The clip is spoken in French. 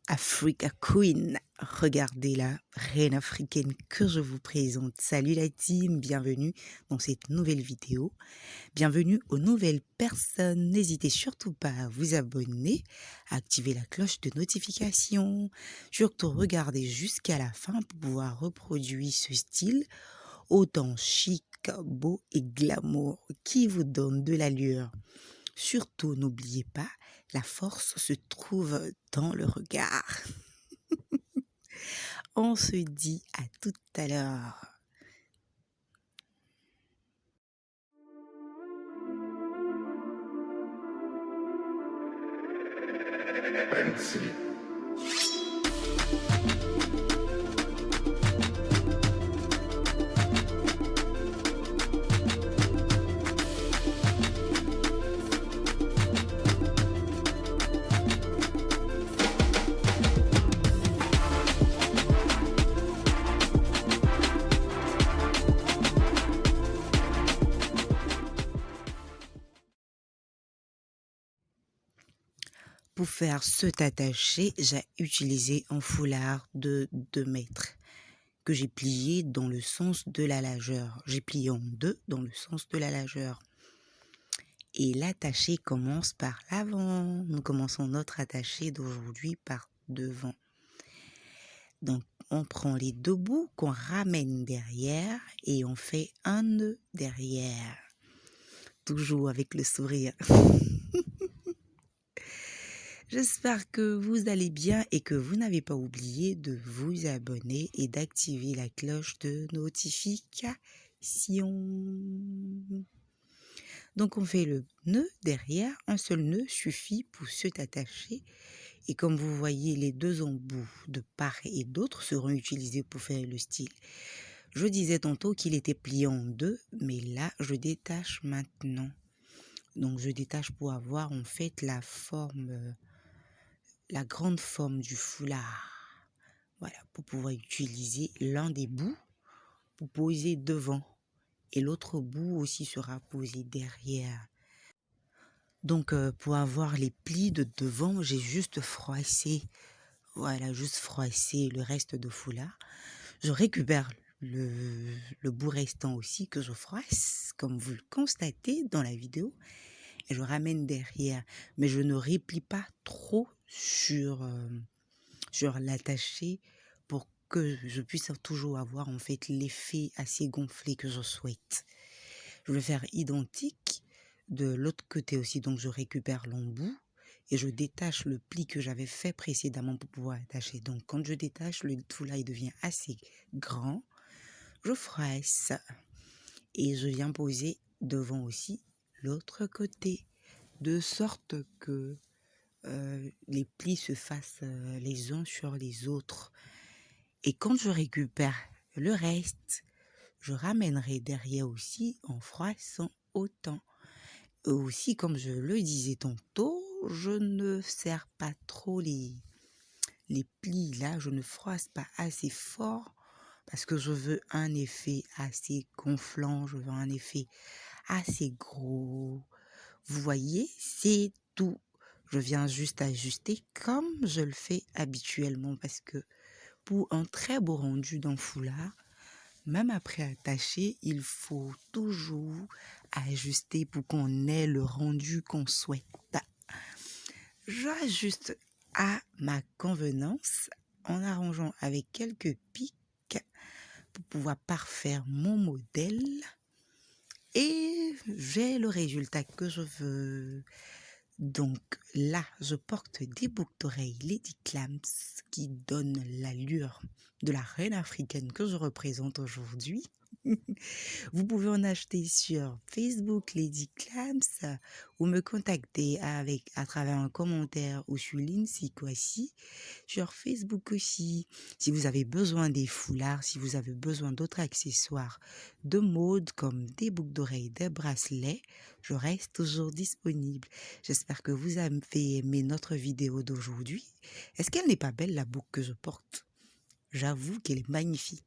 Africa Queen. Regardez la reine africaine que je vous présente. Salut la team, bienvenue dans cette nouvelle vidéo. Bienvenue aux nouvelles personnes. N'hésitez surtout pas à vous abonner, à activer la cloche de notification. Surtout regardez jusqu'à la fin pour pouvoir reproduire ce style autant chic, beau et glamour qui vous donne de l'allure. Surtout, n'oubliez pas, la force se trouve dans le regard. On se dit à tout à l'heure. Pour faire cet attaché, j'ai utilisé un foulard de 2 mètres que j'ai plié dans le sens de la largeur. J'ai plié en deux dans le sens de la largeur. Et l'attaché commence par l'avant. Nous commençons notre attaché d'aujourd'hui par devant. Donc, on prend les deux bouts qu'on ramène derrière et on fait un nœud derrière. Toujours avec le sourire. J'espère que vous allez bien et que vous n'avez pas oublié de vous abonner et d'activer la cloche de notification. Donc, on fait le nœud derrière. Un seul nœud suffit pour se attacher. Et comme vous voyez, les deux embouts de part et d'autre seront utilisés pour faire le style. Je disais tantôt qu'il était plié en deux, mais là, je détache maintenant. Donc, je détache pour avoir en fait la forme, la grande forme du foulard. Voilà, pour pouvoir utiliser l'un des bouts pour poser devant. Et l'autre bout aussi sera posé derrière. Donc, pour avoir les plis de devant, j'ai juste froissé. Voilà, juste froissé le reste de foulard. Je récupère le bout restant aussi que je froisse, comme vous le constatez dans la vidéo. Et je ramène derrière. Mais je ne replie pas trop sur l'attaché pour que je puisse toujours avoir en fait l'effet assez gonflé que je souhaite. Je vais faire identique de l'autre côté aussi. Donc, je récupère l'embout et je détache le pli que j'avais fait précédemment pour pouvoir attacher. Donc, quand je détache, le foulard il devient assez grand. Je froisse et je viens poser devant aussi l'autre côté, de sorte que les plis se fassent les uns sur les autres. Et quand je récupère le reste, je ramènerai derrière aussi en froissant autant. Aussi, comme je le disais tantôt, je ne serre pas trop les plis là, je ne froisse pas assez fort parce que je veux un effet assez gonflant, je veux un effet assez gros. Vous voyez, c'est tout. Je viens juste ajuster comme je le fais habituellement parce que pour un très beau rendu d'un foulard, même après attacher, il faut toujours ajuster pour qu'on ait le rendu qu'on souhaite. J'ajuste à ma convenance en arrangeant avec quelques pics pour pouvoir parfaire mon modèle et j'ai le résultat que je veux. Donc là, je porte des boucles d'oreilles Lady Clams qui donnent l'allure de la reine africaine que je représente aujourd'hui. Vous pouvez en acheter sur Facebook Lady Clams ou me contacter à travers un commentaire ou sur Lindsay Kwasi, sur Facebook aussi. Si vous avez besoin des foulards, si vous avez besoin d'autres accessoires de mode comme des boucles d'oreilles, des bracelets, je reste toujours disponible. J'espère que vous avez aimé notre vidéo d'aujourd'hui. Est-ce qu'elle n'est pas belle la boucle que je porte? J'avoue qu'elle est magnifique.